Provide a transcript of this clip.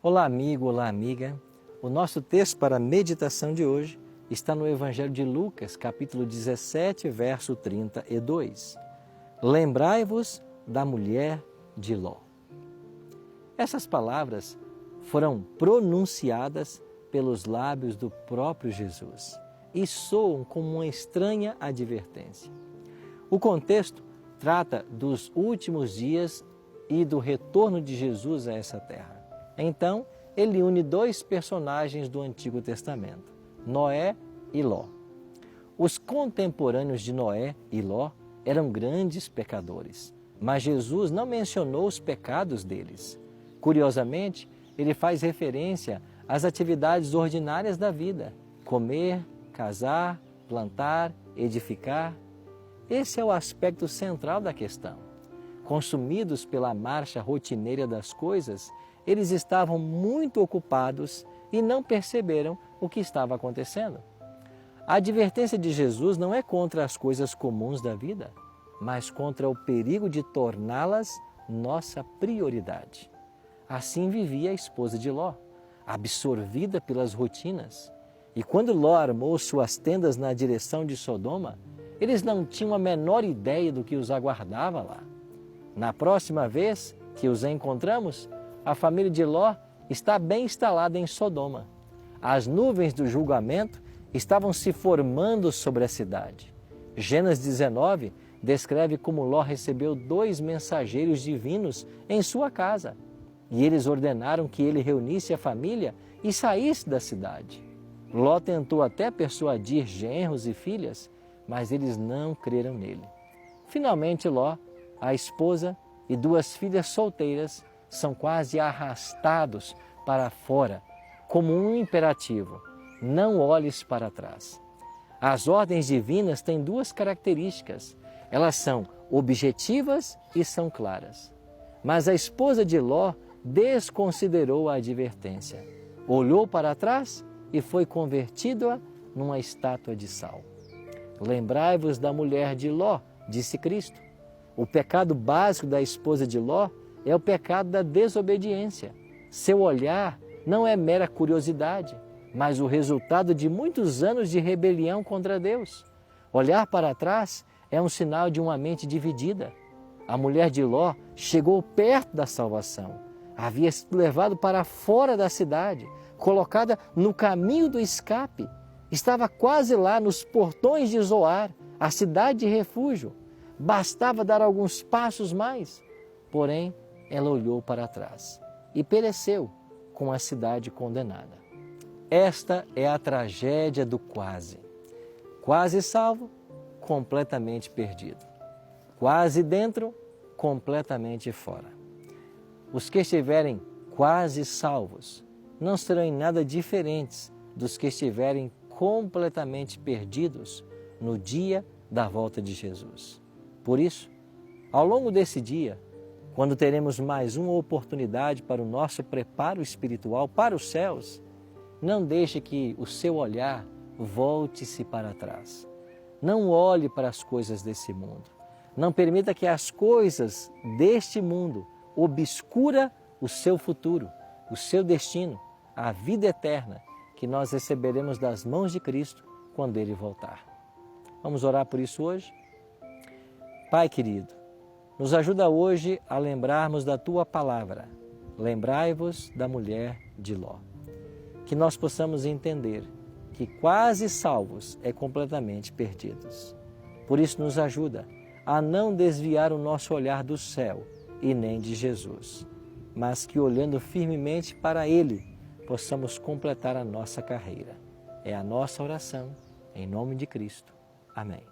Olá, amigo, olá, amiga. O nosso texto para a meditação de hoje está no Evangelho de Lucas, capítulo 17, verso 32. Lembrai-vos da mulher de Ló. Essas palavras foram pronunciadas pelos lábios do próprio Jesus e soam como uma estranha advertência. O contexto trata dos últimos dias e do retorno de Jesus a essa terra. Então, ele une dois personagens do Antigo Testamento, Noé e Ló. Os contemporâneos de Noé e Ló eram grandes pecadores, mas Jesus não mencionou os pecados deles. Curiosamente, ele faz referência às atividades ordinárias da vida: comer, casar, plantar, edificar. Esse é o aspecto central da questão. Consumidos pela marcha rotineira das coisas, eles estavam muito ocupados e não perceberam o que estava acontecendo. A advertência de Jesus não é contra as coisas comuns da vida, mas contra o perigo de torná-las nossa prioridade. Assim vivia a esposa de Ló, absorvida pelas rotinas. E quando Ló armou suas tendas na direção de Sodoma, eles não tinham a menor ideia do que os aguardava lá. Na próxima vez que os encontramos, a família de Ló está bem instalada em Sodoma. As nuvens do julgamento estavam se formando sobre a cidade. Gênesis 19 descreve como Ló recebeu 2 mensageiros divinos em sua casa. E eles ordenaram que ele reunisse a família e saísse da cidade. Ló tentou até persuadir genros e filhas, mas eles não creram nele. Finalmente Ló, a esposa e 2 filhas solteiras são quase arrastados para fora, como um imperativo: não olhes para trás. As ordens divinas têm 2 características: elas são objetivas e são claras. Mas a esposa de Ló desconsiderou a advertência, olhou para trás e foi convertida numa estátua de sal. Lembrai-vos da mulher de Ló, disse Cristo. O pecado básico da esposa de Ló é o pecado da desobediência. Seu olhar não é mera curiosidade, mas o resultado de muitos anos de rebelião contra Deus. Olhar para trás é um sinal de uma mente dividida. A mulher de Ló chegou perto da salvação. Havia sido levado para fora da cidade, colocada no caminho do escape. Estava quase lá nos portões de Zoar, a cidade de refúgio. Bastava dar alguns passos mais. Porém, ela olhou para trás e pereceu com a cidade condenada. Esta é a tragédia do quase. Quase salvo, completamente perdido. Quase dentro, completamente fora. Os que estiverem quase salvos não serão em nada diferentes dos que estiverem completamente perdidos no dia da volta de Jesus. Por isso, ao longo desse dia, quando teremos mais uma oportunidade para o nosso preparo espiritual para os céus, não deixe que o seu olhar volte-se para trás. Não olhe para as coisas desse mundo. Não permita que as coisas deste mundo obscura o seu futuro, o seu destino, a vida eterna que nós receberemos das mãos de Cristo quando Ele voltar. Vamos orar por isso hoje? Pai querido, nos ajuda hoje a lembrarmos da Tua palavra. Lembrai-vos da mulher de Ló. Que nós possamos entender que quase salvos é completamente perdidos. Por isso nos ajuda a não desviar o nosso olhar do céu e nem de Jesus, mas que olhando firmemente para Ele, possamos completar a nossa carreira. É a nossa oração, em nome de Cristo. Amém.